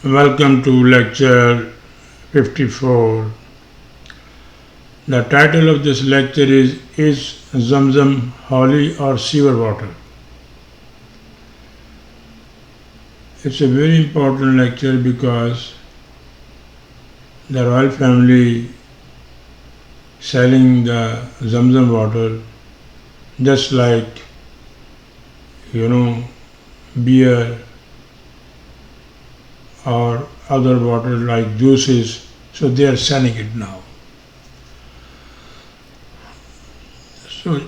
Welcome to lecture 54. The title of this lecture is Zamzam holy or sewer water? It's a very important lecture because the royal family selling the Zamzam water just like beer or other water like juices, so they are selling it now. So,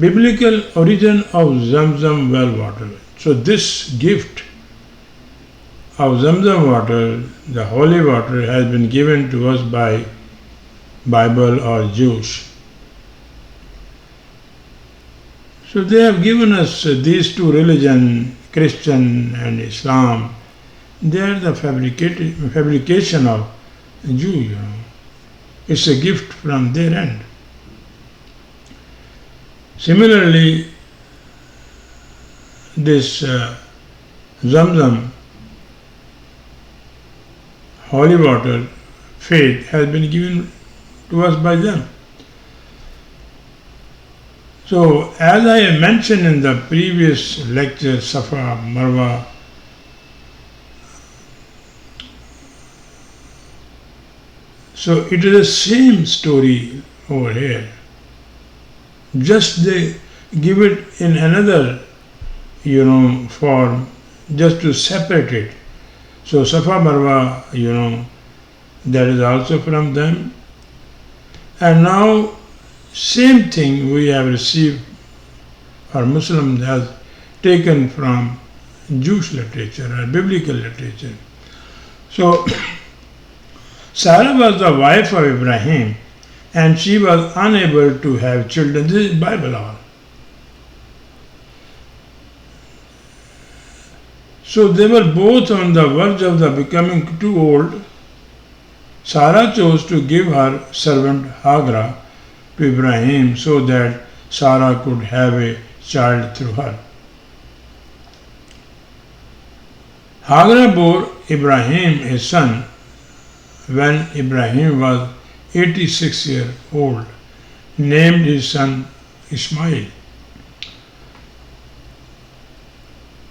biblical origin of Zamzam well water. So this gift of Zamzam water, the holy water, has been given to us by Bible or Jews. So they have given us these two religions, Christian and Islam. They are the fabrication of Jew. It's a gift from their end. Similarly, this Zamzam, holy water, faith has been given to us by them. So, as I mentioned in the previous lecture, Safa, Marwa, so it is the same story over here. Just they give it in another, form, just to separate it. So Safa, Marwa, that is also from them. And now, same thing we have received, or Muslims has taken from Jewish literature or biblical literature. So, Sarah was the wife of Ibrahim and she was unable to have children. This is Bible all. So they were both on the verge of the becoming too old. Sarah chose to give her servant Hajar to Ibrahim so that Sarah could have a child through her. Hajar bore Ibrahim a son when Ibrahim was 86 years old, named his son Ismail.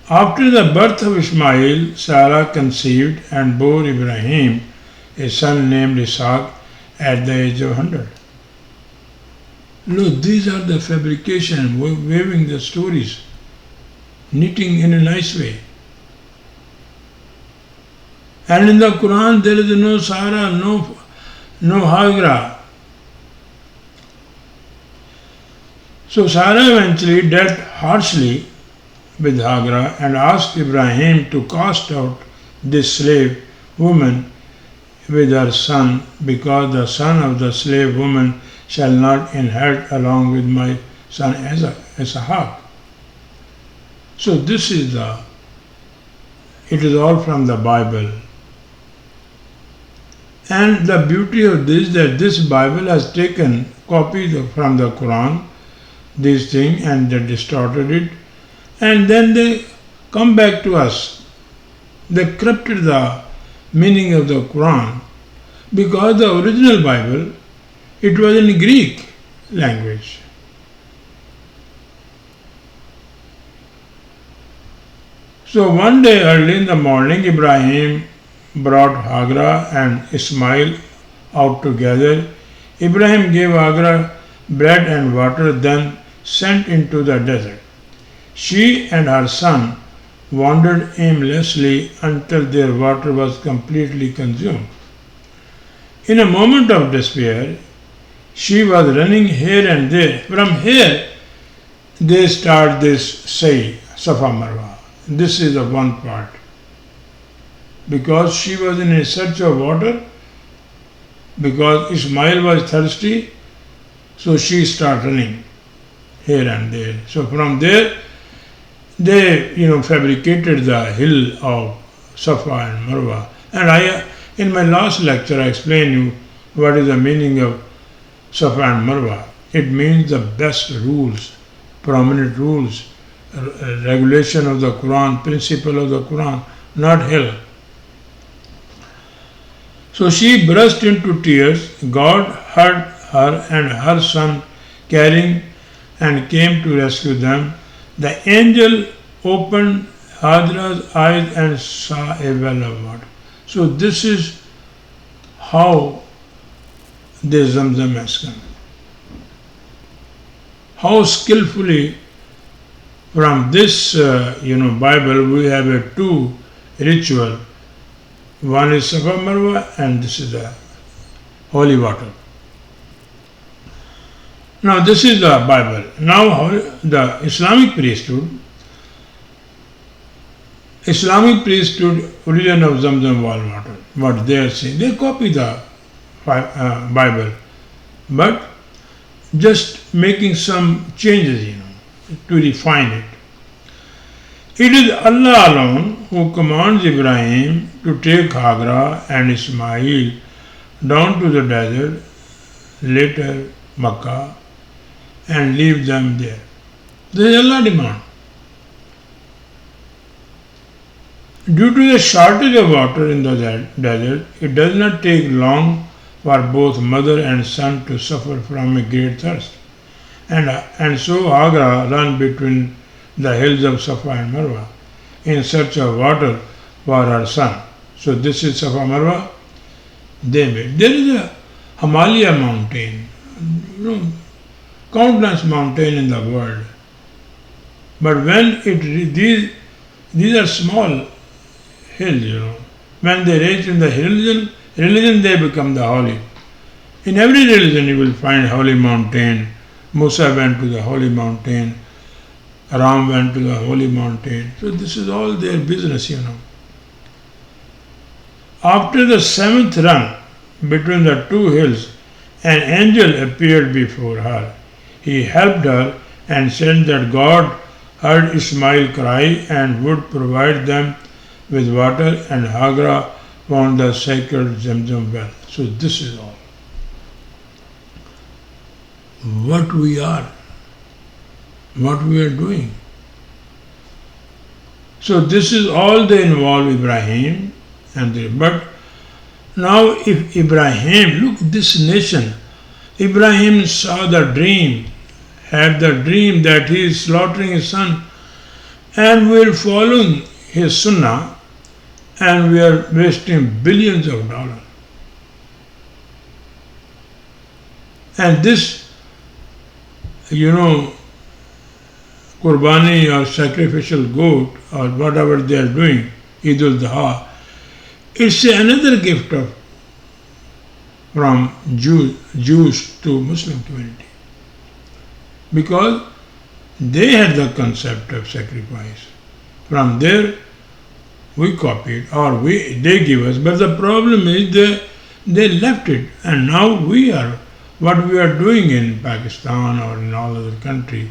After the birth of Ismail, Sarah conceived and bore Ibrahim a son named Isaac at the age of 100. Look, these are the fabrication, weaving the stories, knitting in a nice way. And in the Quran there is no Sarah, no Hajar. So Sarah eventually dealt harshly with Hajar and asked Ibrahim to cast out this slave woman with her son, because the son of the slave woman shall not inherit along with my son Isaac. So this is it is all from the Bible. And the beauty of this, that this Bible has taken copies from the Quran, these things, and they distorted it, and then they come back to us. They corrupted the meaning of the Quran, because the original Bible, it was in Greek language. So one day early in the morning, Ibrahim brought Hajar and Ismail out together. Ibrahim gave Hajar bread and water, then sent into the desert. She and her son wandered aimlessly until their water was completely consumed. In a moment of despair, she was running here and there. From here, they start this Safa Marwa. This is the one part. Because she was in a search of water, because Ismail was thirsty, so she started running here and there. So from there, they fabricated the hill of Safa and Marwa. And in my last lecture, I explained you what is the meaning of Safa and Marwa. It means the best rules, prominent rules regulation of the Quran, principle of the Quran, not hell. So she burst into tears. God heard her and her son carrying and came to rescue them. The angel opened Hajar's eyes and saw a well of water. So this is how the Zamzam has come. How skillfully from this Bible we have a two ritual. One is Safa Marwa and this is the holy water. Now this is the Bible. Now the Islamic priesthood origin of Zamzam Well water, what they are saying, they copy the Bible, but just making some changes, to refine it. It is Allah alone who commands Ibrahim to take Hajar and Ismail down to the desert, later Makkah, and leave them there. This is Allah's demand. Due to the shortage of water in the desert, it does not take long for both mother and son to suffer from a great thirst. And so Hajar ran between the hills of Safa and Marwa in search of water for her son. So this is Safa Marwa they made. There is a Himalaya mountain, countless mountains in the world. But when these are small hills, when they reach in the religion they become the holy. In every religion you will find holy mountain. Musa went to the holy mountain. Ram went to the holy mountain. So this is all their business, After the seventh run between the two hills, an angel appeared before her. He helped her and said that God heard Ismail cry and would provide them with water, and Hajar found the sacred Zamzam well. So this is all. What we are, what we are doing. So this is all they involve Ibrahim but now if Ibrahim, look this nation, Ibrahim saw the dream, had the dream that he is slaughtering his son, and we are following his sunnah and we are wasting billions of dollars. And this, Qurbani or sacrificial goat or whatever they are doing, Eid al-Adha, it's another gift from Jews to Muslim community. Because they had the concept of sacrifice. From there we copied or they give us. But the problem is they left it, and now what we are doing in Pakistan or in all other countries.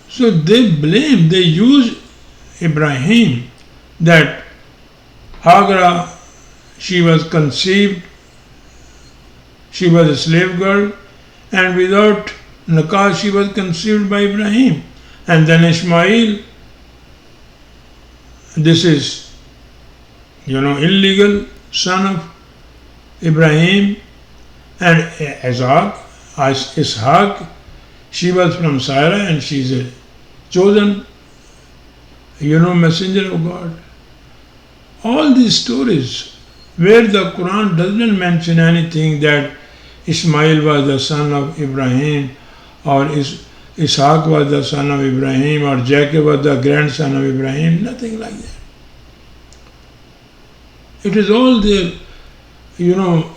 So they use Ibrahim that Hajar, she was conceived, she was a slave girl, and without nikah she was conceived by Ibrahim. And then Ismail, this is, illegal son of Ibrahim, and Ishaq, she was from Sarah and she is a chosen, messenger of God. All these stories where the Quran does not mention anything that Ismail was the son of Ibrahim or Ishaq was the son of Ibrahim or Jacob was the grandson of Ibrahim, nothing like that. It is all their,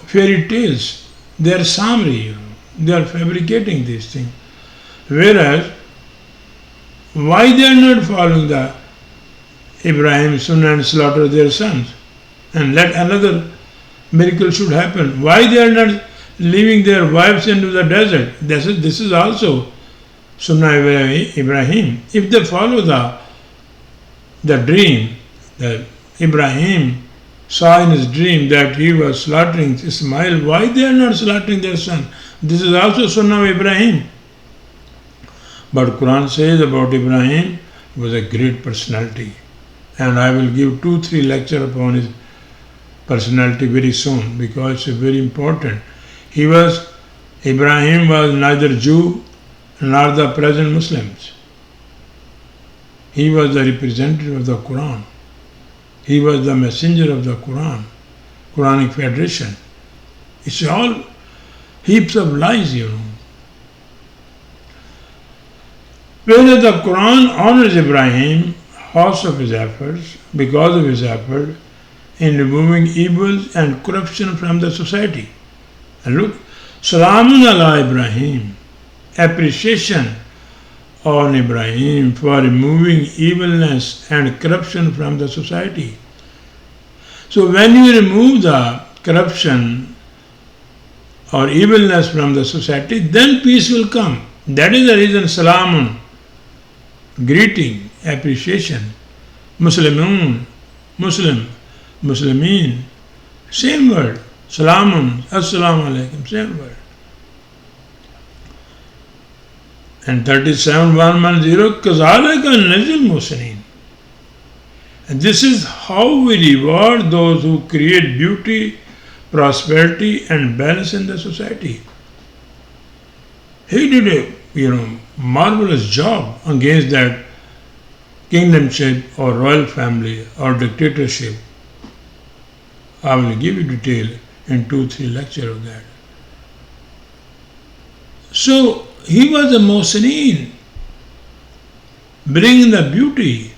fairy tales. They are summary, They are fabricating these things. Whereas, why they are not following the Ibrahim Sunnah and slaughter their sons and let another miracle should happen? Why they are not leaving their wives into the desert? This is also Sunnah Ibrahim. If they follow the dream that Ibrahim saw in his dream that he was slaughtering Ismail, why they are not slaughtering their son? This is also Sunnah of Ibrahim. But Quran says about Ibrahim, he was a great personality. And I will give 2-3 lectures upon his personality very soon because it's very important. Ibrahim was neither Jew nor the present Muslims. He was the representative of the Quran. He was the messenger of the Quran, Quranic Federation. It's all heaps of lies, Whereas the Quran honors Ibrahim, house of his efforts, because of his effort in removing evils and corruption from the society. And look, Salamun ala Ibrahim, appreciation on Ibrahim for removing evilness and corruption from the society. So when you remove the corruption or evilness from the society, then peace will come. That is the reason Salamun, greeting, appreciation, Muslimun, Muslim, Muslimin, same word, Salamun, Assalamu alaikum, same word. And 37,110, Kazalika Nazil Muhsinin. And this is how we reward those who create beauty, prosperity and balance in the society. He did a marvelous job against that kingdomship or royal family or dictatorship. I will give you detail in 2-3 lectures of that. So he was a Muhsinin, bringing the beauty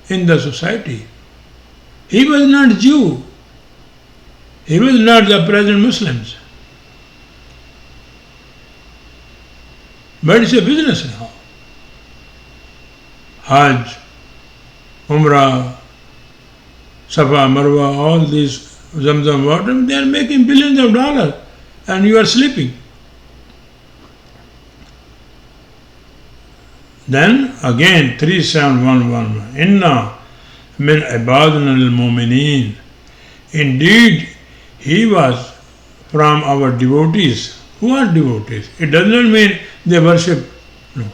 in the society. He was not Jew. He was not the present Muslims. But it's a business now. Hajj, Umrah, Safa, Marwa, all these Zamzam water, they are making billions of dollars and you are sleeping. Then again 37,111. Inna min ibadina al-mu'mineen. Indeed, he was from our devotees. Who are devotees? It does not mean they worship. No.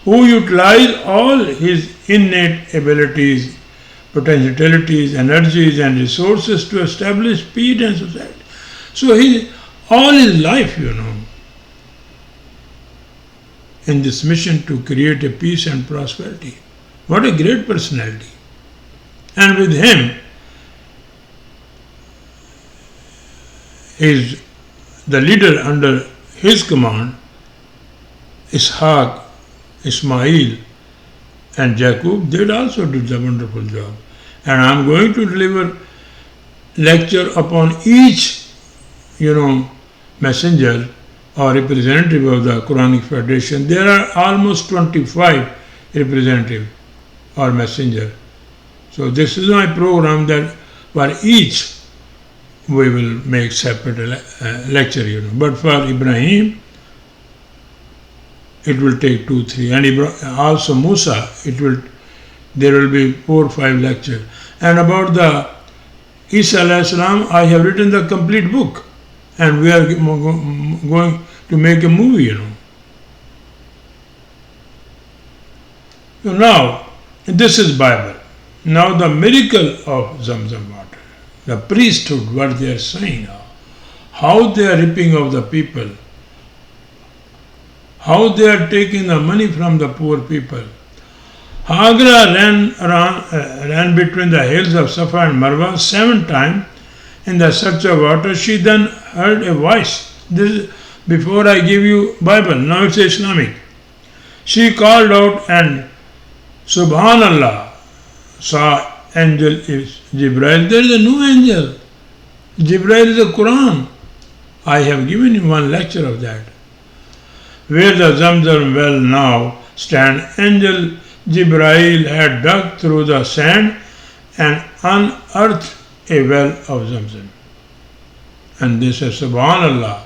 Who utilize all his innate abilities, potentialities, energies and resources to establish peace and society. So all his life, in this mission to create a peace and prosperity. What a great personality. And with him is the leader under his command, Ishaq, Ismail and Jacob. They also did a wonderful job. And I am going to deliver lecture upon each, messenger or representative of the Quranic Federation. There are almost 25 representatives or messenger. So this is my program that for each we will make separate lecture, But for Ibrahim, it will take 2-3. And also Musa, there will be 4 or 5 lectures. And about the Isa alayhi salam, I have written the complete book. And we are going to make a movie, So now, this is Bible. Now the miracle of Zamzam water, the priesthood, what they are saying now, how they are ripping off the people, how they are taking the money from the poor people. Hajar ran between the hills of Safa and Marwa 7 times in the search of water. She then heard a voice. This is before I give you Bible. Now it's Islamic. She called out and Subhanallah, saw angel is Jibril. There is a new angel. Jibril is the Quran. I have given you one lecture of that. Where the Zamzam well now stand, angel Jibril had dug through the sand and unearthed a well of Zamzam. And this is Subhanallah.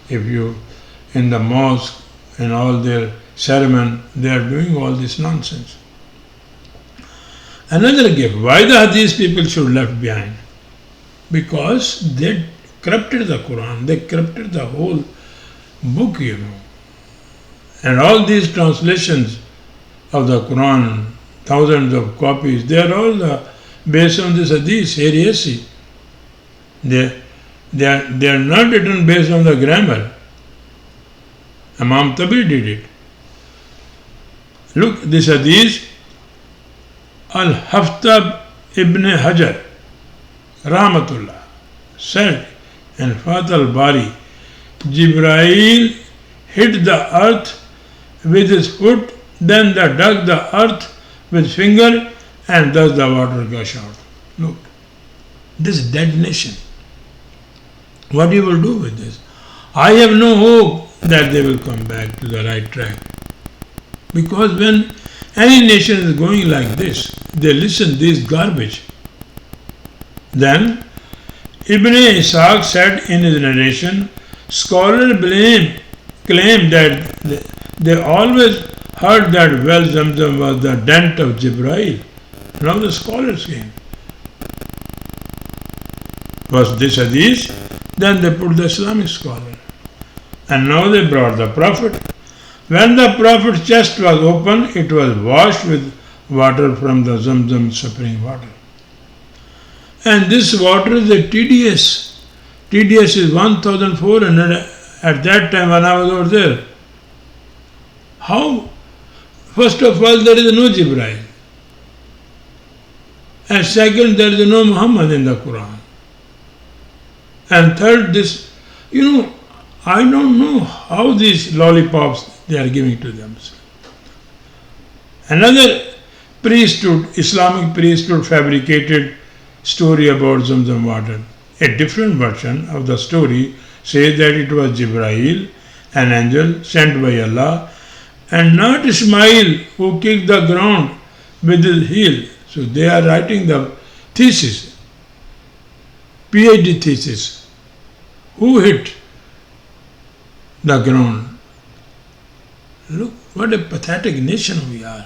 If you, in the mosque and all their ceremony, they are doing all this nonsense. Another gift. Why the Hadith people should left behind? Because they corrupted the Quran, they corrupted the whole book, And all these translations of the Quran, thousands of copies, they are all based on this Hadith, heresy. They are not written based on the grammar. Imam Tabari did it. Look, this Hadith, Al-Haftab ibn Hajar, Rahmatullah, said in Fath al-Bari, Jibreel hit the earth with his foot, then they dug the earth with finger, and thus the water gushed out. Look, this dead nation. What you will do with this? I have no hope that they will come back to the right track. Because when any nation is going like this, they listen this garbage. Then Ibn Ishaq said in his narration, scholars claim that they always heard that well Zamzam was the dent of Jibreel. Now the scholars came. Was this hadith? Then they put the Islamic scholar. And now they brought the Prophet. When the Prophet's chest was open, it was washed with water from the Zamzam spring water. And this water is a TDS. TDS is 1400 at that time when I was over there. How? First of all, there is no Jibreel. And second, there is no Muhammad in the Quran. And third, this, I don't know how these lollipops they are giving to themselves. Another priesthood, Islamic priesthood fabricated story about Zamzam water. A different version of the story says that it was Jibreel, an angel sent by Allah, and not Ismail who kicked the ground with his heel. So they are writing the thesis, PhD thesis. Who hit the ground? Look, what a pathetic nation we are.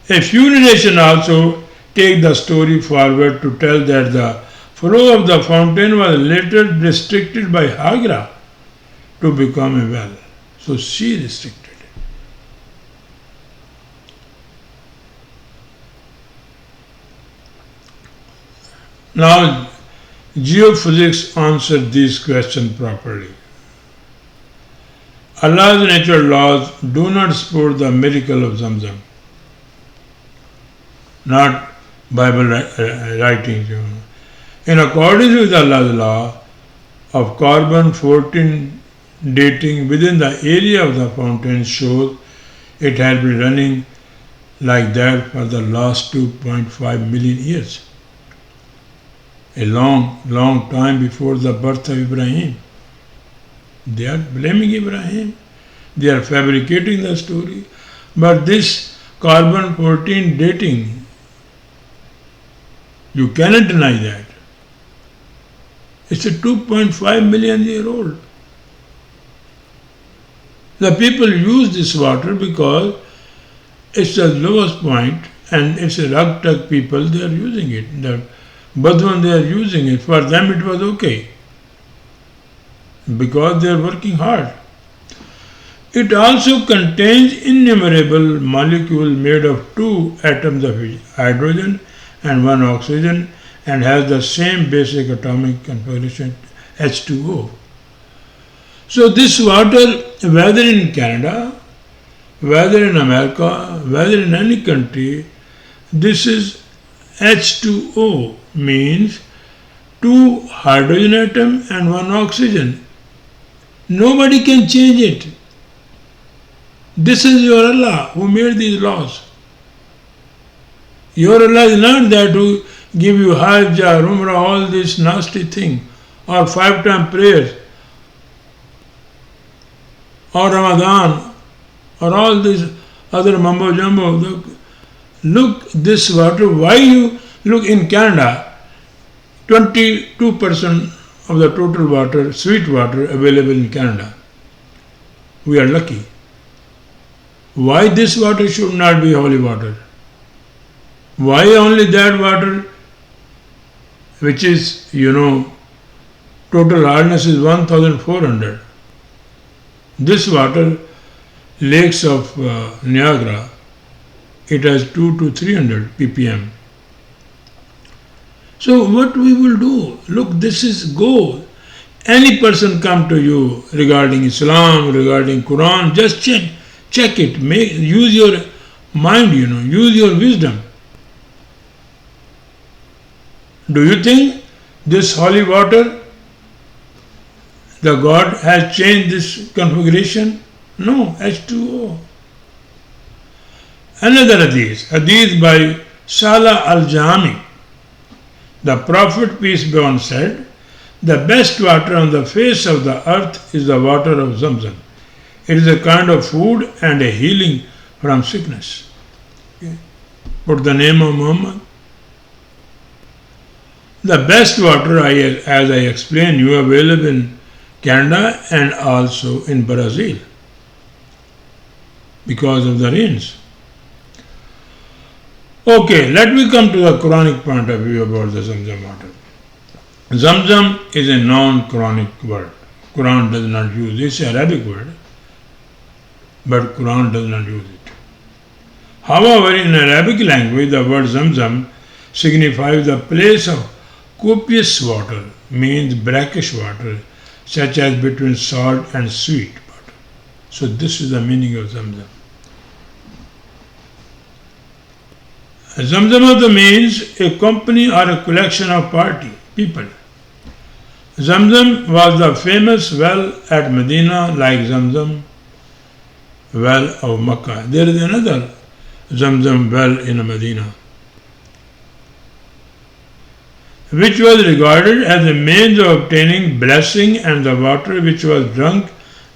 A few narrations also take the story forward to tell that the flow of the fountain was later restricted by Hajar to become a well. So she restricted it. Now, geophysics answered these questions properly. Allah's natural laws do not support the miracle of Zamzam. Not Bible writings. In accordance with Allah's law of carbon-14 dating within the area of the fountain shows it has been running like that for the last 2.5 million years. A long, long time before the birth of Ibrahim. They are blaming Ibrahim. They are fabricating the story. But this carbon-14 dating, you cannot deny that. It's a 2.5 million year old. The people use this water because it's the lowest point and it's a ragtag people, they are using it. The Badwan, they are using it. For them it was okay because they are working hard. It also contains innumerable molecules made of 2 atoms of hydrogen and 1 oxygen and has the same basic atomic configuration H2O. So this water, whether in Canada, whether in America, whether in any country, this is H2O, means 2 hydrogen atom and 1 oxygen. Nobody can change it. This is your Allah who made these laws. Your Allah is not there to give you Hajj or Umrah, all this nasty thing, or 5-time prayers, or Ramadan, or all this other mumbo jumbo. Look, this water, why you look in Canada, 22% of the total water, sweet water available in Canada. We are lucky. Why this water should not be holy water? Why only that water, which is, total hardness is 1400. This water, lakes of Niagara, it has 2 to 300 ppm. So what we will do? Look, this is goal. Any person come to you regarding Islam, regarding Quran, just check it. Use your mind, use your wisdom. Do you think this holy water, the God has changed this configuration? No, H2O. Another hadith by Salah al-Jami. The Prophet, peace be upon him, said, the best water on the face of the earth is the water of Zamzam. It is a kind of food and a healing from sickness. Okay. Put the name of Muhammad. The best water, as I explained, you available in Canada and also in Brazil because of the rains. Okay, let me come to the Quranic point of view about the Zamzam water. Zamzam is a non-Quranic word. Quran does not use it. It's an Arabic word, but Quran does not use it. However, in Arabic language, the word Zamzam signifies the place of copious water, means brackish water, such as between salt and sweet water. So this is the meaning of Zamzam. Zamzam means a company or a collection of people. Zamzam was the famous well at Medina, like Zamzam Well of Makkah. There is another Zamzam Well in Medina, which was regarded as a means of obtaining blessing and the water which was drunk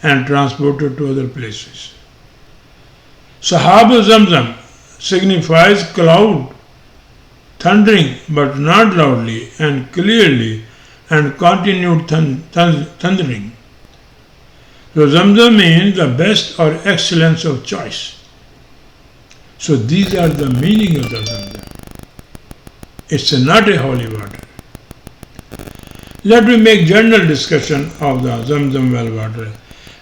and transported to other places. Sahab Zamzam signifies cloud, thundering but not loudly and clearly, and continued thundering. So Zamzam means the best or excellence of choice. So these are the meaning of the Zamzam. It's not a holy water. Let me make general discussion of the Zamzam well water.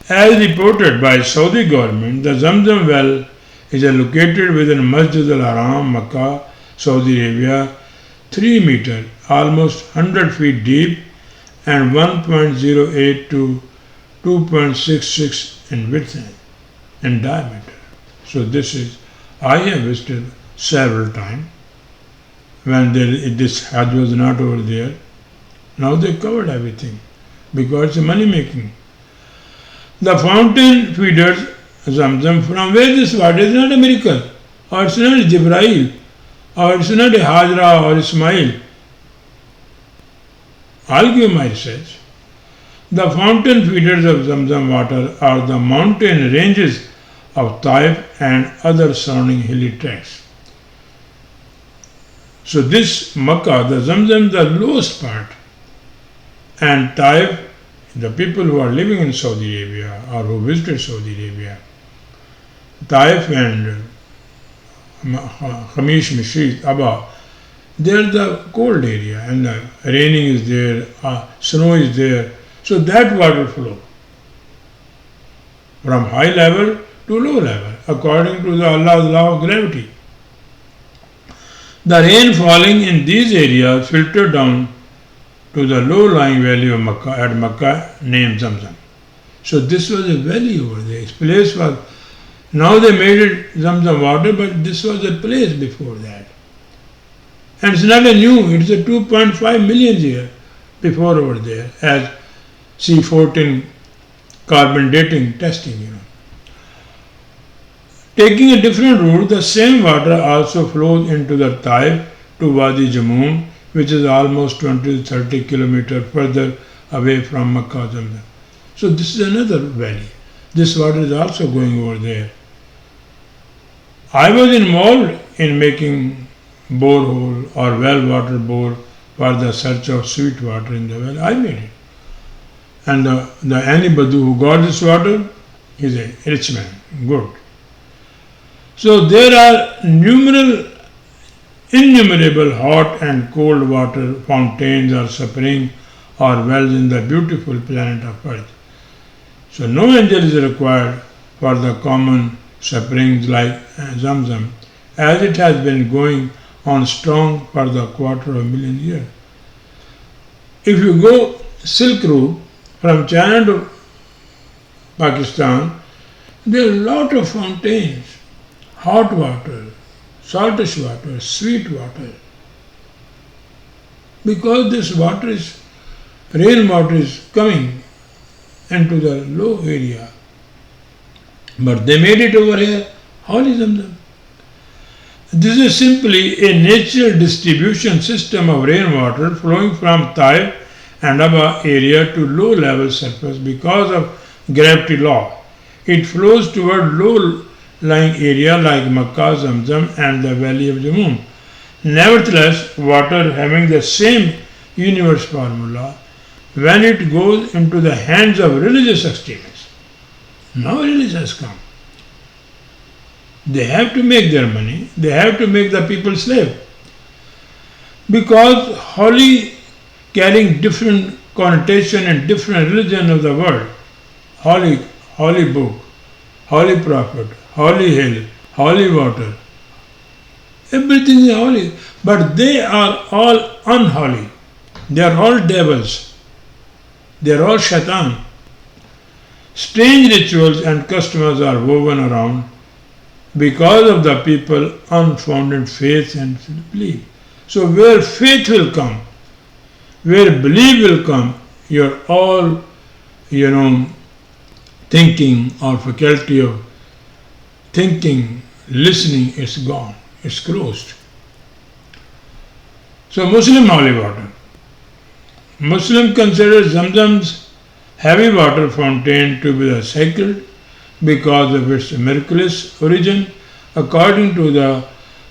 As reported by Saudi government, the Zamzam well is located within Masjid al-Haram, Makkah, Saudi Arabia, 3 meter, almost 100 feet deep, and 1.08 to 2.66 in width and diameter. So this is, I have visited several times when this Hajj was not over there. Now they covered everything because it's money making. The fountain feeders Zamzam, from where this water is not a miracle, or it's not a Ibrahim, or it's not a Hajar or Ismail. I'll give my research. The fountain feeders of Zamzam water are the mountain ranges of Taif and other surrounding hilly tracts. So this Makkah, the Zamzam, the lowest part, and Taif, the people who are living in Saudi Arabia or who visited Saudi Arabia, Taif and Khamish, Mashid, Abba, they are the cold area and the raining is there, snow is there. So that water flow from high level to low level according to the Allah's law of gravity. The rain falling in these areas filtered down to the low-lying valley of Makkah, at Makkah, named Zamzam. So this was a valley over there. This place was, now they made it Zamzam water, but this was a place before that. And it's not a new, it's a 2.5 million year before over there, as C14 carbon dating testing, Taking a different route, the same water also flows into the Taif to Wadi Jamun, which is almost 20 to 30 kilometers further away from Makkah Zamzam. So this is another valley. This water is also going over there. I was involved in making borehole or well water bore for the search of sweet water in the well. I made it. And the anybody who got this water is a rich man. Good. So there are numerous Innumerable hot and cold water fountains or springs or wells in the beautiful planet of Earth. So no angel is required for the common springs like Zamzam, as it has been going on strong for the quarter of a million years. If you go Silk Route from China to Pakistan, there are a lot of fountains, hot water, saltish water, sweet water. Because this water is, rainwater is coming into the low area. But they made it over here, holy Zamzam. This is simply a natural distribution system of rainwater flowing from Taif and Abba area to low level surface because of gravity law. It flows toward low-lying area like Makkah, Zamzam and the valley of Jammun. Nevertheless, water having the same universe formula, when it goes into the hands of religious extremists, now religion has come. They have to make their money, they have to make the people slave. Because holy carrying different connotation in different religion of the world, holy book, holy prophet, holy hill, holy water. Everything is holy, but they are all unholy. They are all devils. They are all shaitan. Strange rituals and customs are woven around because of the people unfounded faith and belief. So where faith will come, where belief will come, your all, thinking or faculty of thinking, listening is gone, it's closed. So Muslim holy water. Muslim considers Zamzam's heavy water fountain to be the sacred because of its miraculous origin, according to the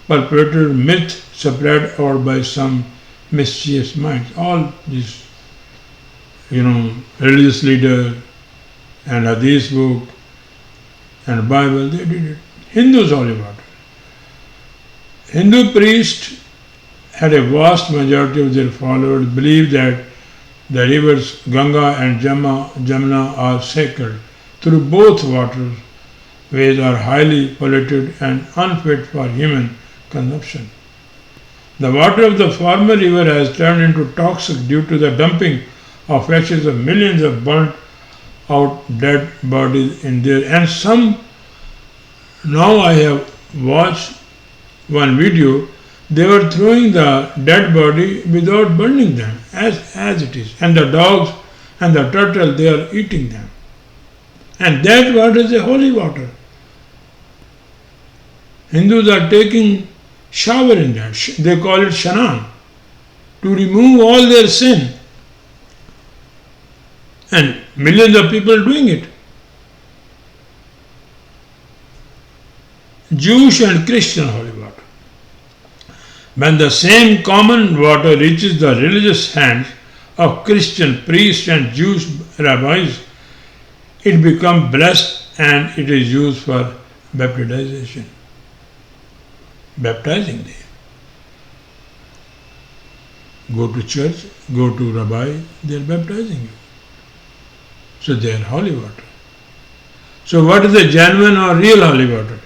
perpetuated myth spread out by some mischievous minds. All these, religious leaders and Hadith book and Bible, they did it. Hindus holy water. Hindu priests had a vast majority of their followers believe that the rivers Ganga and Jamuna are sacred. Through both waters, ways are highly polluted and unfit for human consumption. The water of the former river has turned into toxic due to the dumping of ashes of millions of burnt out dead bodies in there. And some, now I have watched one video, they were throwing the dead body without burning them as it is. And the dogs and the turtle, they are eating them. And that water is a holy water. Hindus are taking shower in that. They call it shanan, to remove all their sin. And millions of people are doing it. Jewish and Christian holy water. When the same common water reaches the religious hands of Christian priests and Jewish rabbis, it becomes blessed and it is used for baptization. Baptizing them. Go to church, go to rabbi, they are baptizing you. So they are holy water. So what is the genuine or real holy water?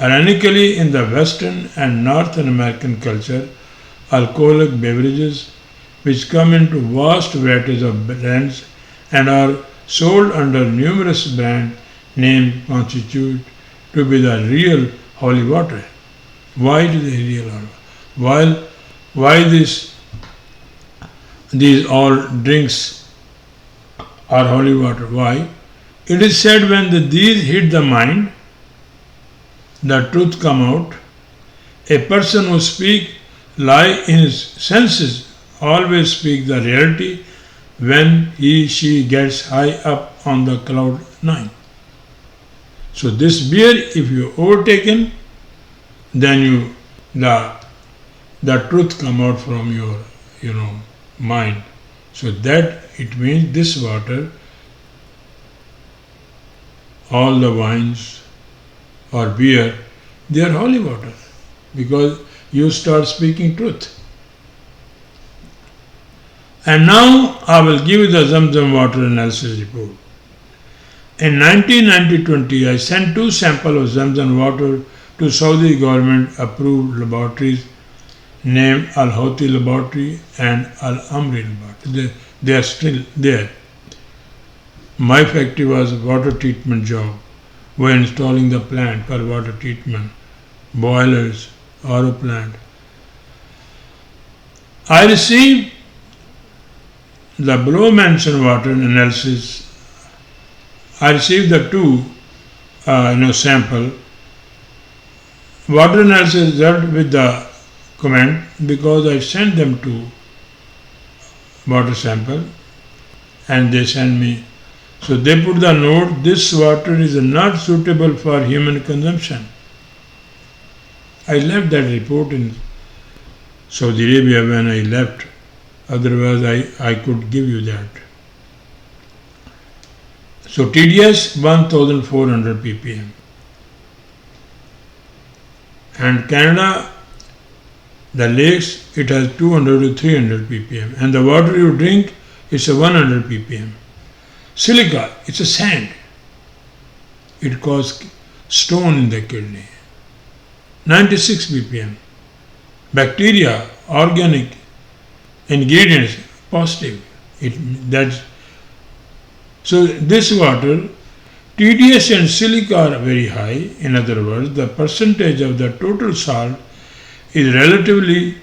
Ironically, in the Western and Northern American culture, alcoholic beverages, which come into vast varieties of brands and are sold under numerous brand names, constitute to be the real holy water. Why is it real holy water? Why these all drinks are holy water? Why? It is said when these hit the mind, the truth come out. A person who speaks lie in his senses always speak the reality when she gets high up on the cloud 9. So this beer, if you overtaken, then the truth come out from your mind. So that it means this water, all the wines or beer, they are holy water. because you start speaking truth. And now I will give you the Zamzam water analysis report. In 1990-20, I sent 2 samples of Zamzam water to Saudi government approved laboratories named Al Houthi Laboratory and Al Amri Laboratory. They are still there. My factory was a water treatment job. We were installing the plant for water treatment, boilers, RO plant. I received the below mentioned water analysis. I received the 2 sample water analysis result with the comment because I sent them to water sample and they sent me. So they put the note, this water is not suitable for human consumption. I left that report in Saudi Arabia when I left. Otherwise I could give you that. So TDS 1400 ppm. And Canada, the lakes, it has 200 to 300 ppm. And the water you drink is a 100 ppm. Silica, it's a sand. It causes stone in the kidney. 96 ppm. Bacteria, organic ingredients, positive. So this water, TDS and silica are very high. In other words, the percentage of the total salt is relatively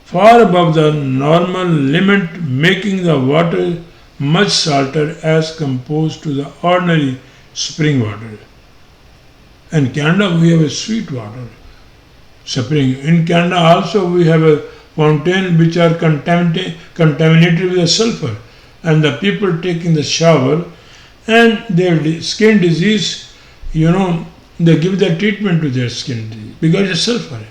far above the normal limit, making the water much salter as compared to the ordinary spring water. In Canada, we have a sweet water spring. In Canada also we have a fountain which are contaminated with sulfur, and the people taking the shower and their skin disease, they give the treatment to their skin disease because it's sulfur.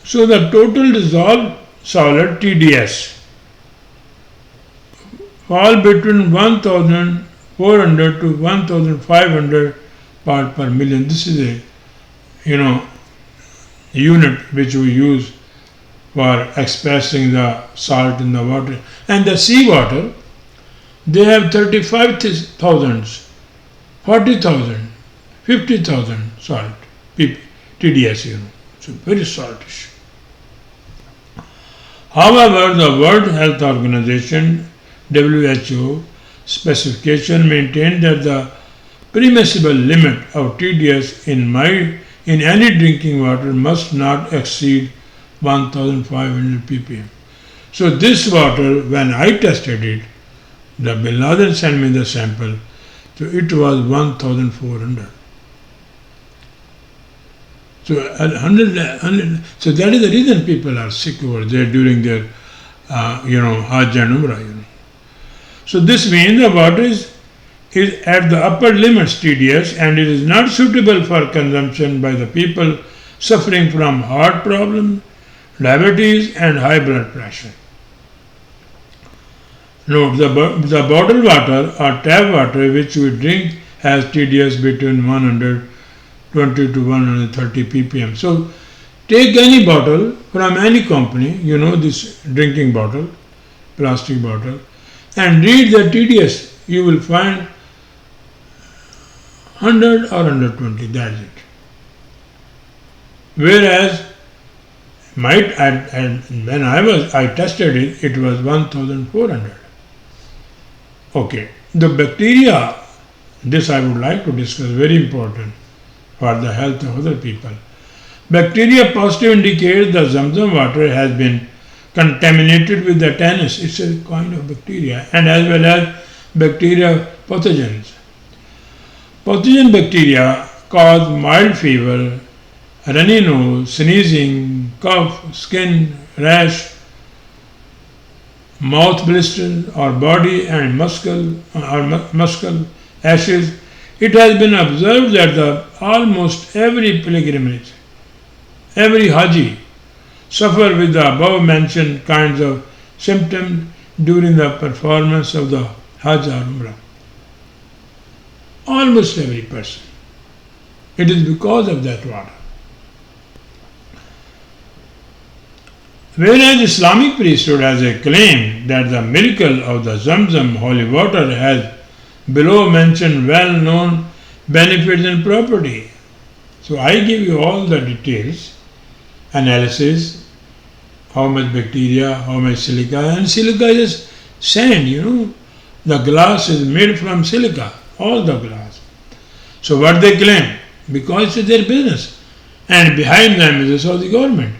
So the total dissolved solid TDS fall between 1400 to 1500 part per million. This is a unit which we use for expressing the salt in the water. And the sea water, they have 35,000, 40,000, 50,000 salt, TDS, so very saltish. However, the World Health Organization, WHO, specification maintained that the permissible limit of TDS in any drinking water must not exceed 1500 ppm. So this water, when I tested it, the Bin Laden sent me the sample, so it was 1400. So 100, so that is the reason people are sick over there during their Hajj and Umrah. So this means the water is at the upper limits TDS, and it is not suitable for consumption by the people suffering from heart problem, diabetes and high blood pressure. Note, the bottled water or tap water which we drink has TDS between 120 to 130 ppm. So take any bottle from any company, this drinking bottle, plastic bottle, and read the TDS. You will find 100 or 120, that's it. Whereas when I tested it, it was 1400. Okay, the bacteria, this I would like to discuss, very important for the health of other people. Bacteria positive indicates the Zamzam water has been contaminated with the tannins. It's a kind of bacteria, and as well as bacteria pathogens. Pathogen bacteria cause mild fever, runny nose, sneezing, cough, skin rash, mouth blisters, or body and muscle ashes. It has been observed that almost every pilgrimage, every Haji, suffer with the above mentioned kinds of symptoms during the performance of the Hajj or Umrah. Almost every person. It is because of that water. Whereas Islamic priesthood has a claim that the miracle of the Zamzam holy water has below mentioned well-known benefits and property. So I give you all the details, analysis, how much bacteria, how much silica, and silica is sand, The glass is made from silica, all the glass. So what they claim? Because it's their business. And behind them is the Saudi government.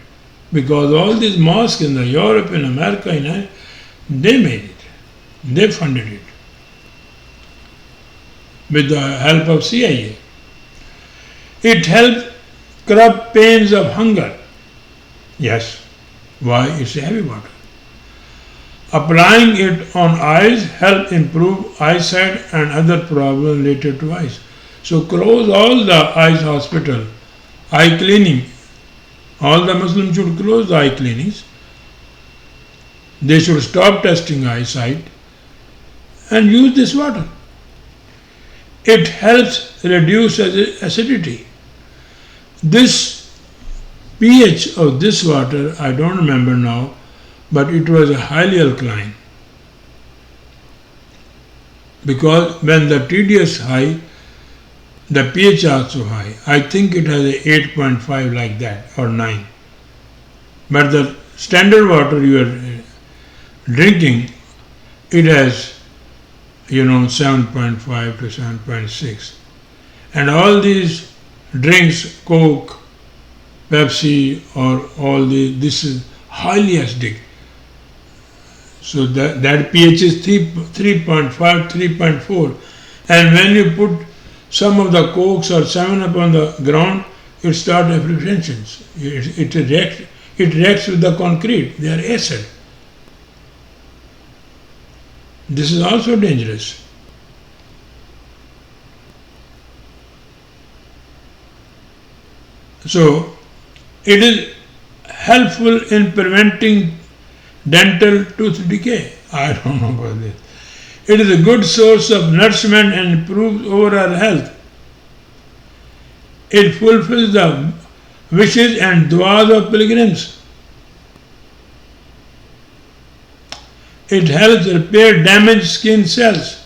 Because all these mosques in the Europe, in America, they made it. They funded it. With the help of CIA. It helps curb pains of hunger. Yes. Why? It's heavy water. Applying it on eyes help improve eyesight and other problems related to eyes. So close all the eyes hospital, eye cleaning. All the Muslims should close the eye cleanings. They should stop testing eyesight and use this water. It helps reduce acidity. This pH of this water, I don't remember now, but it was highly alkaline. Because when the TD is high, the pH also high. I think it has a 8.5 like that or 9. But the standard water you are drinking, it has 7.5 to 7.6. And all these drinks, Coke, Pepsi or all this is highly acidic. So that pH is 3.5, 3.4. And when you put some of the Cokes or 7-Up on the ground, it starts effervescence. It reacts with the concrete. They are acid. This is also dangerous. So, it is helpful in preventing dental tooth decay. I don't know about this. It is a good source of nourishment and improves overall health. It fulfills the wishes and du'as of pilgrims. It helps repair damaged skin cells.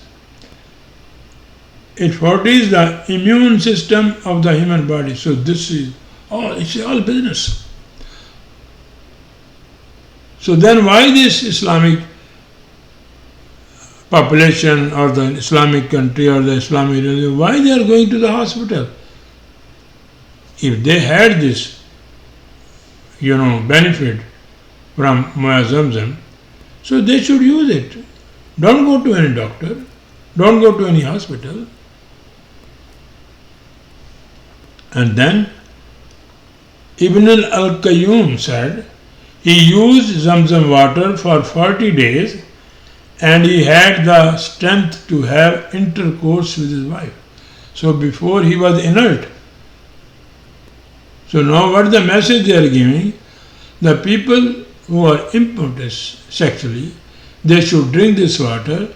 It fortifies the immune system of the human body. So it's all business. So then why this Islamic population or the Islamic country or the Islamic religion, why they are going to the hospital? If they had this, benefit from Zamzam, so they should use it. Don't go to any doctor. Don't go to any hospital. And then Ibn al-Qayyum said he used Zamzam water for 40 days and he had the strength to have intercourse with his wife. So before he was inert. So now what the message they are giving? The people who are impotent sexually, they should drink this water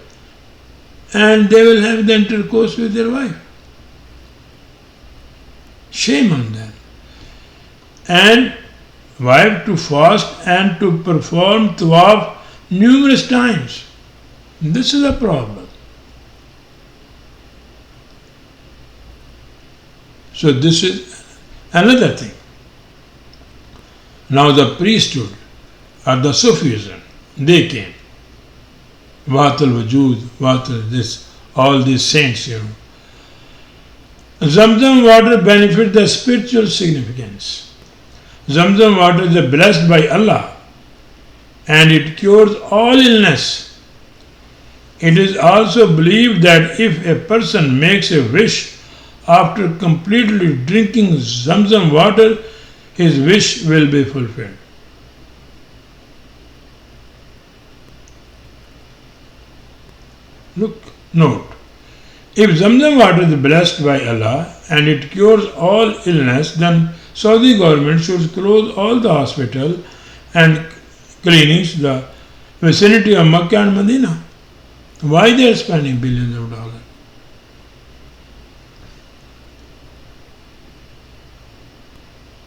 and they will have the intercourse with their wife. Shame on them. And wife to fast and to perform tawaf numerous times. This is a problem. So this is another thing. Now the priesthood or the Sufism, they came. Watul Wujud, Watul this, all these saints, Zamzam water benefits the spiritual significance. Zamzam water is blessed by Allah and it cures all illness. It is also believed that if a person makes a wish after completely drinking Zamzam water, his wish will be fulfilled. Note. If Zamzam water is blessed by Allah and it cures all illness, then Saudi government should close all the hospital and clinics in the vicinity of Makkah and Medina. Why they are spending billions of dollars?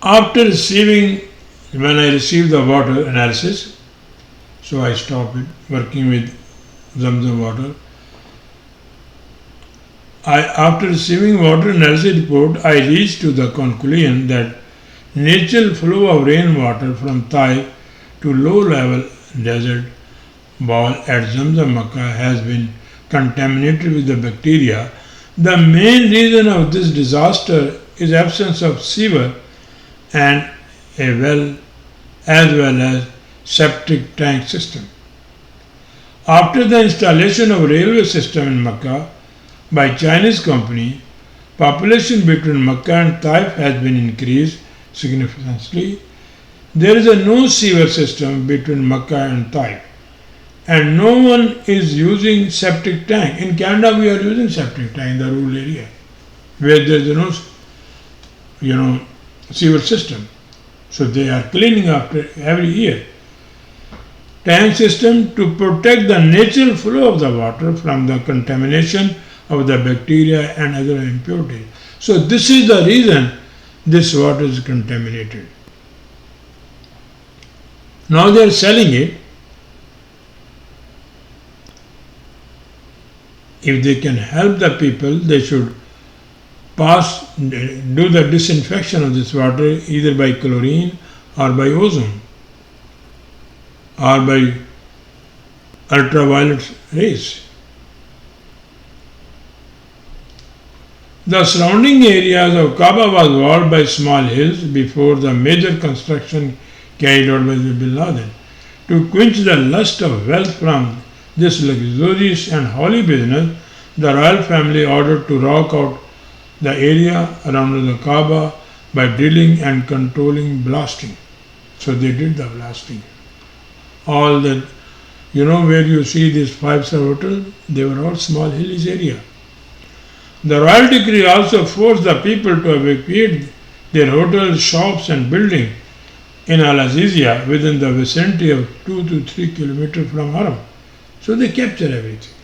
After when I received the water analysis, so I stopped working with Zamzam water. After receiving water analysis report, I reached to the conclusion that natural flow of rainwater from Taif to low-level desert bowl at Zamzam Makkah has been contaminated with the bacteria. The main reason of this disaster is absence of sewer and a well as well as septic tank system. After the installation of railway system in Makkah by Chinese company, population between Makkah and Taif has been increased significantly. There is no sewer system between Makkah and Taif, and no one is using septic tank. In Canada, we are using septic tank in the rural area where there is no, sewer system. So they are cleaning after every year. Tank system to protect the natural flow of the water from the contamination of the bacteria and other impurities. So this is the reason this water is contaminated. Now they are selling it. If they can help the people, they should do the disinfection of this water either by chlorine or by ozone or by ultraviolet rays. The surrounding areas of Kaaba was walled by small hills before the major construction carried out by Bin Laden. To quench the lust of wealth from this luxurious and holy business, the royal family ordered to rock out the area around the Kaaba by drilling and controlling blasting. So they did the blasting. All that, where you see this 5-star hotel, they were all small hilly area. The royal decree also forced the people to evacuate their hotels, shops and buildings in Al-Azizia within the vicinity of 2 to 3 kilometers from Haram. So they captured everything.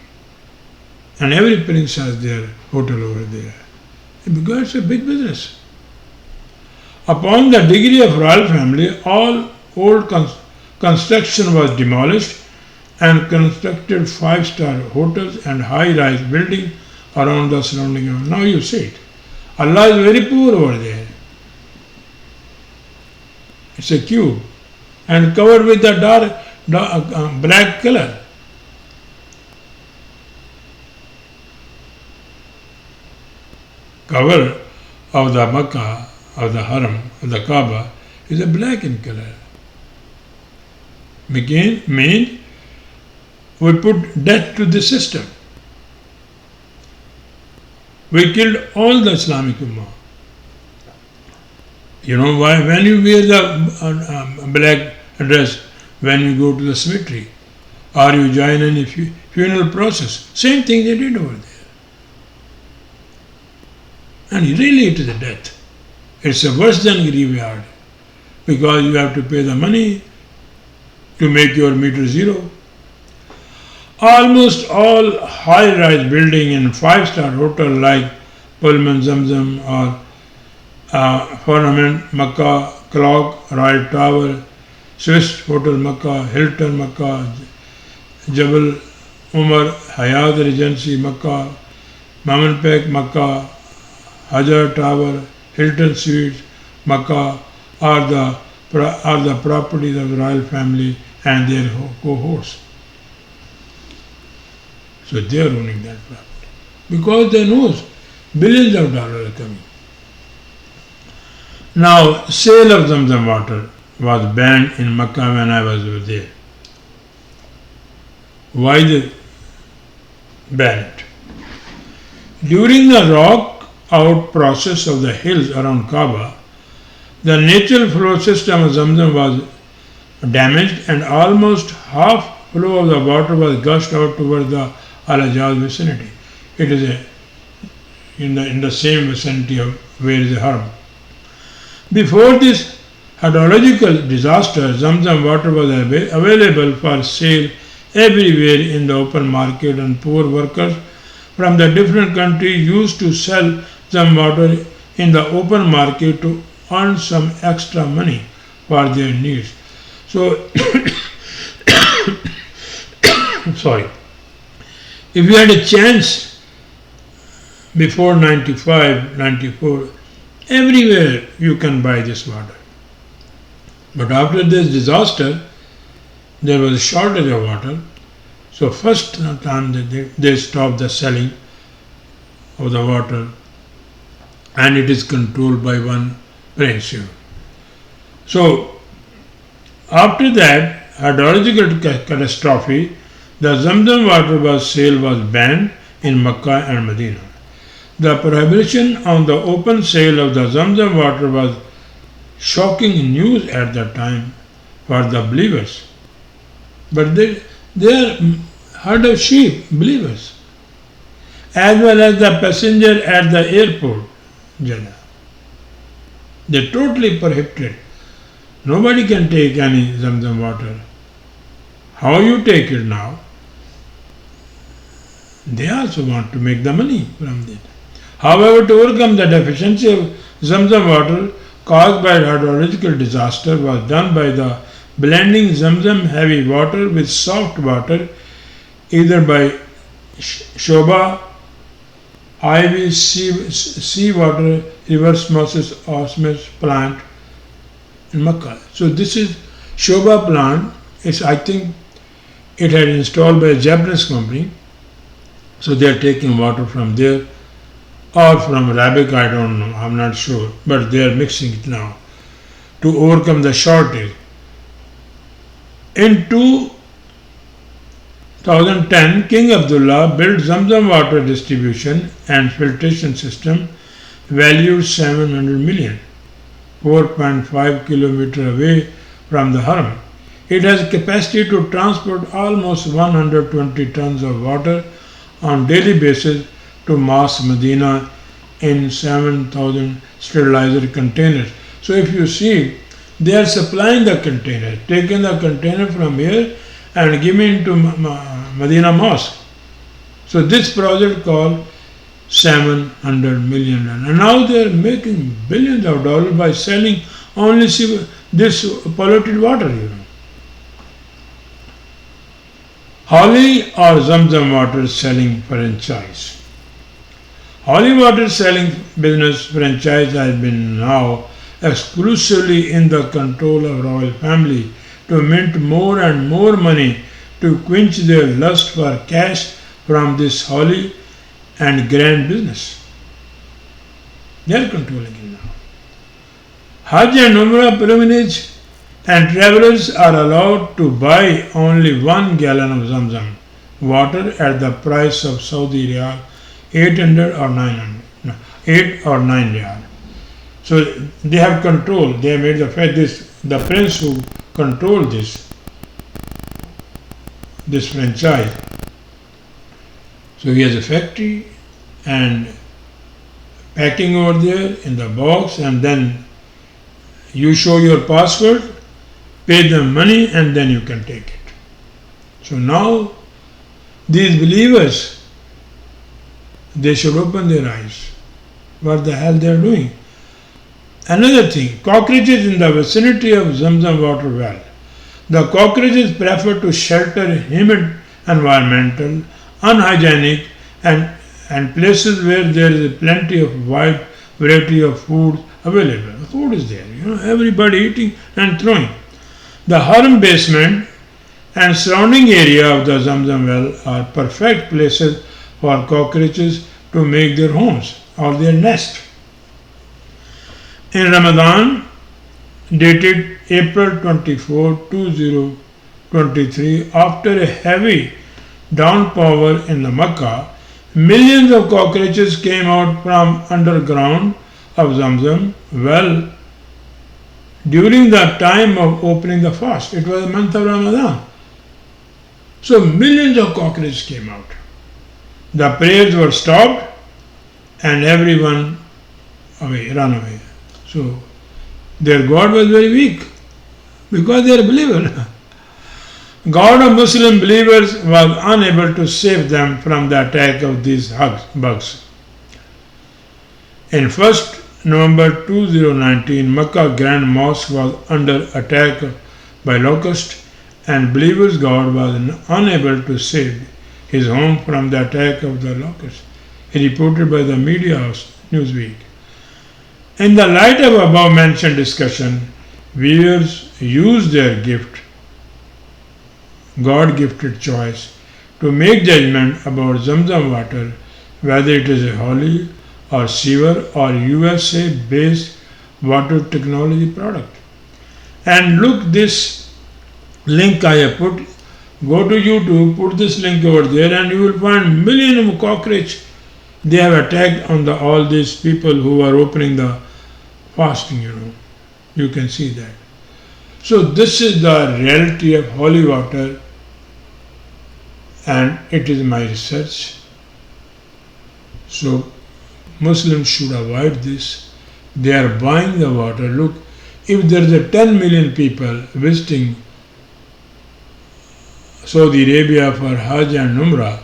And every prince has their hotel over there. Because it's a big business. Upon the decree of royal family, all old construction was demolished and constructed 5-star hotels and high-rise buildings around the surrounding area. Now you see it. Allah is very poor over there. It's a cube and covered with the dark black color. Cover of the Makkah, of the Haram, of the Kaaba is a black in color. Means we put death to the system. We killed all the Islamic Ummah. You know why? When you wear the black dress, when you go to the cemetery, or you join in a funeral process, same thing they did over there. And really it is a death. It's worse than graveyard, because you have to pay the money to make your meter zero. Almost all high-rise building in 5-star hotel like Pullman Zamzam or Firmament Makkah, Clock, Royal Tower, Swiss Hotel Makkah, Hilton Makkah, Jabal Umar, Hayat Regency Makkah, Mamanpek Makkah, Hajar Tower, Hilton Suites Makkah are the properties of the royal family and their cohorts. So they are owning that property because they know billions of dollars are coming. Now, sale of Zamzam water was banned in Makkah when I was over there. Why they ban it? During the rock out process of the hills around Kaaba, the natural flow system of Zamzam was damaged and almost half flow of the water was gushed out towards the Al-Hajjaz vicinity. It is in the same vicinity of where is the Haram. Before this hydrological disaster, Zamzam water was available for sale everywhere in the open market, and poor workers from the different countries used to sell Zam water in the open market to earn some extra money for their needs. So, sorry, if you had a chance before 95, 94, everywhere you can buy this water. But after this disaster, there was a shortage of water. So first time they stopped the selling of the water, and it is controlled by one prince. So after that hydrological catastrophe, the Zamzam water sale was banned in Mecca and Medina. The prohibition on the open sale of the Zamzam water was shocking news at the time for the believers. But they are herd of sheep, believers, as well as the passenger at the airport, Jeddah. They totally prohibited. Nobody can take any Zamzam water. How you take it now? They also want to make the money from it. However, to overcome the deficiency of Zamzam water caused by hydrological disaster was done by the blending Zamzam heavy water with soft water, either by Shoba, IV, seawater, reverse osmosis plant in Makkah. So this is Shoba plant. I think it had installed by a Japanese company. So they are taking water from there or from Arabic, I don't know, I'm not sure, but they are mixing it now to overcome the shortage. In 2010, King Abdullah built Zamzam water distribution and filtration system valued 700 million, 4.5 kilometers away from the Haram. It has capacity to transport almost 120 tons of water on daily basis to Mosque Medina in 7,000 sterilizer containers. So if you see, they are supplying the container, taking the container from here and giving to Medina Mosque. So this project called 700 million. And now they are making billions of dollars by selling only this polluted water, Holy or Zamzam water selling franchise. Holy water selling business franchise has been now exclusively in the control of royal family to mint more and more money to quench their lust for cash from this holy and grand business. They are controlling it now. Hajj and Umrah pilgrimage and travelers are allowed to buy only 1 gallon of Zamzam water at the price of Saudi Riyal 800 or 900, 8 or 9 Riyal. So they have control. They have made the fact the prince who controlled this franchise. So he has a factory and packing over there in the box, and then you show your password, pay them money, and then you can take it. So now these believers, they should open their eyes. What the hell they are doing? Another thing, cockroaches in the vicinity of Zamzam water well. The cockroaches prefer to shelter humid environmental, unhygienic and places where there is plenty of wide variety of food available. The food is there, everybody eating and throwing. The Haram basement and surrounding area of the Zamzam well are perfect places for cockroaches to make their homes or their nest. In Ramadan, dated April 24, 2023, after a heavy downpour in the Makkah, millions of cockroaches came out from underground of Zamzam well during the time of opening the fast. It was the month of Ramadan. So millions of cockroaches came out. The prayers were stopped and everyone ran away. So their God was very weak because they are believers. God of Muslim believers was unable to save them from the attack of these bugs. In 1 November 2019, Makkah Grand Mosque was under attack by locusts, and believers' God was unable to save his home from the attack of the locusts, reported by the media house Newsweek. In the light of above mentioned discussion, viewers use their gift, God-gifted choice, to make judgment about Zamzam water, whether it is a holy or sewer or USA-based water technology product. And look, this link I have put, go to YouTube, put this link over there, and you will find millions of cockroach they have attacked on all these people who are opening the fasting, You can see that. So this is the reality of holy water, and it is my research. So Muslims should avoid this. They are buying the water. Look, if there is a 10 million people visiting Saudi Arabia for Hajj and Umrah,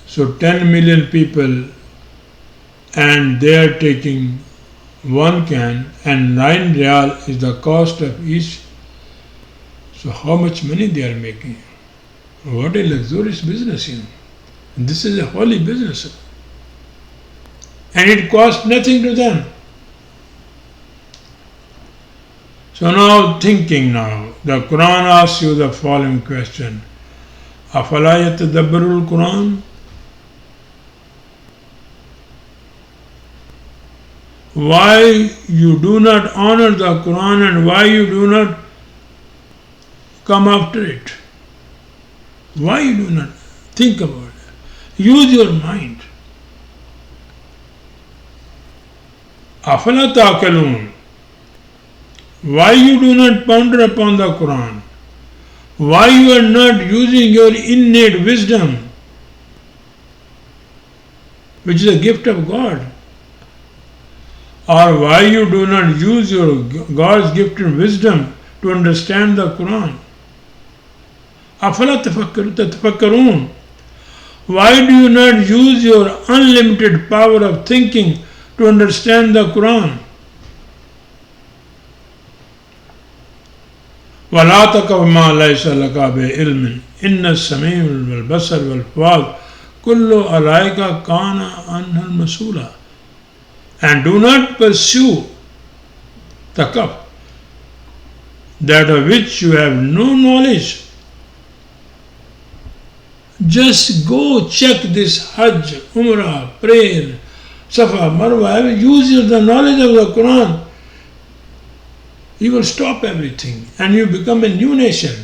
so 10 million people, and they are taking one can, and 9 riyal is the cost of each. So how much money they are making? What a luxurious business, This is a holy business. And it costs nothing to them. So now thinking now, the Quran asks you the following question. أَفَلَا يَتَدَبَّرُ الْقُرْآنَ? Why you do not honor the Quran and why you do not come after it? Why you do not think about it? Use your mind. أَفَلَا تَعْقِلُونَ? Why you do not ponder upon the Quran? Why you are not using your innate wisdom, which is a gift of God? Or why you do not use your God's gifted wisdom to understand the Quran? أَفَلَا تَتَفَكَّرُونَ? Why do you not use your unlimited power of thinking to understand the Quran? وَلَا تَقْفُ مَا لَيْسَ لَكَ بِهِ عِلْمٌ إِنَّ السَّمِيعَ وَالْبَصَرَ وَالْفُؤَادَ كُلُّ أُولَئِكَ كَانَ عَنْهُ مَسْئُولًا. And do not pursue taqaf, that of which you have no knowledge. Just go check this Hajj, Umrah, prayer, Safa, Marwa, use the knowledge of the Quran. You will stop everything and you become a new nation,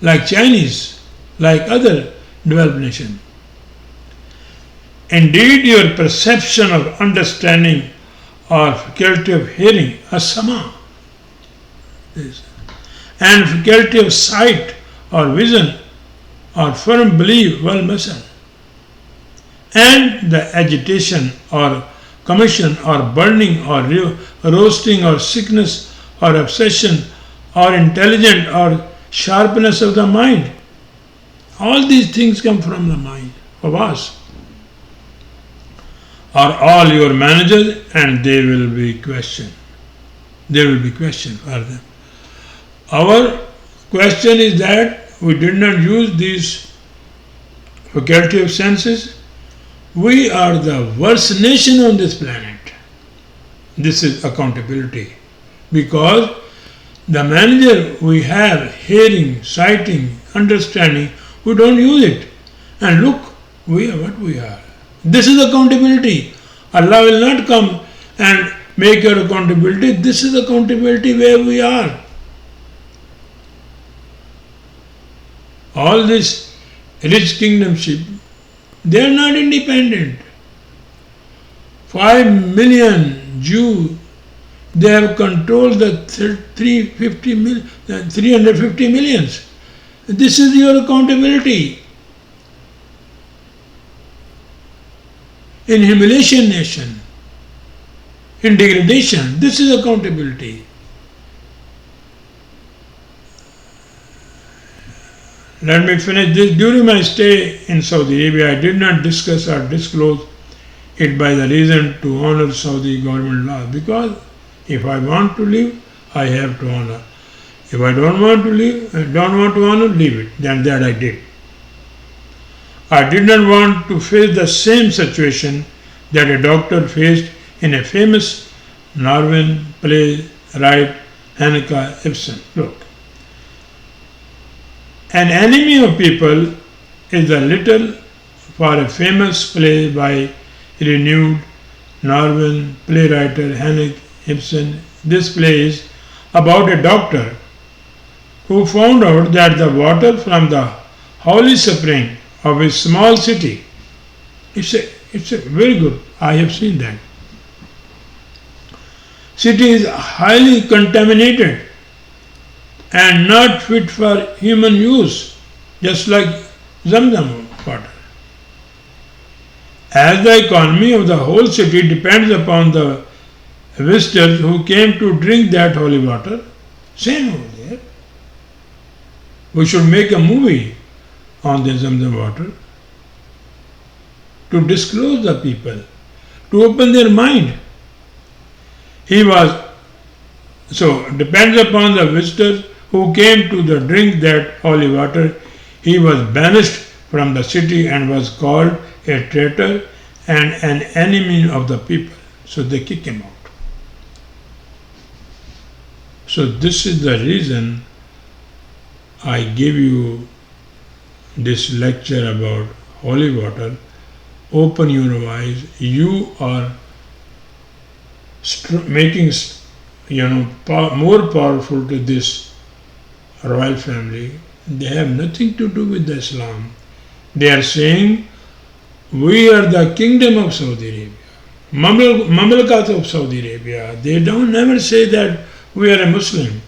like Chinese, like other developed nations. Indeed, your perception of understanding or faculty of hearing, as-sama, and faculty of sight or vision or firm belief, wal-masal, and the agitation or commission or burning or roasting or sickness or obsession or intelligence or sharpness of the mind. All these things come from the mind of us. Are all your managers, and they will be questioned. There will be questioned for them. Our question is that we did not use these faculty of senses. We are the worst nation on this planet. This is accountability. Because the manager we have, hearing, sighting, understanding, we don't use it. And look, we are what we are. This is accountability. Allah will not come and make your accountability. This is accountability where we are. All this rich kingdomship, they are not independent. 5 million Jews, they have controlled the 350 millions. This is your accountability. In humiliation nation, in degradation, this is accountability. Let me finish this. During my stay in Saudi Arabia, I did not discuss or disclose it by the reason to honor Saudi government law, because if I want to live, I have to honor. If I don't want to live, don't want to honor, leave it. Then that I did. I did not want to face the same situation that a doctor faced in a famous Norwegian playwright Henrik Ibsen. Look, an enemy of people is a little for a famous play by renowned Norwegian playwright Henrik Ibsen. This play is about a doctor who found out that the water from the holy spring of a small city, it's a very good, I have seen that. City is highly contaminated and not fit for human use, just like Zamzam water. As the economy of the whole city depends upon the visitors who came to drink that holy water, same over there. We should make a movie on the Zamzam water to disclose the people, to open their mind. So depends upon the visitors who came to the drink that holy water. He was banished from the city and was called a traitor and an enemy of the people. So they kick him out. So this is the reason I give you this lecture about holy water. Open your eyes. You are making more powerful to this royal family. They have nothing to do with Islam. They are saying we are the kingdom of Saudi Arabia, Mamlakat of Saudi Arabia. They don't never say that we are a Muslim.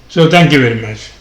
So thank you very much.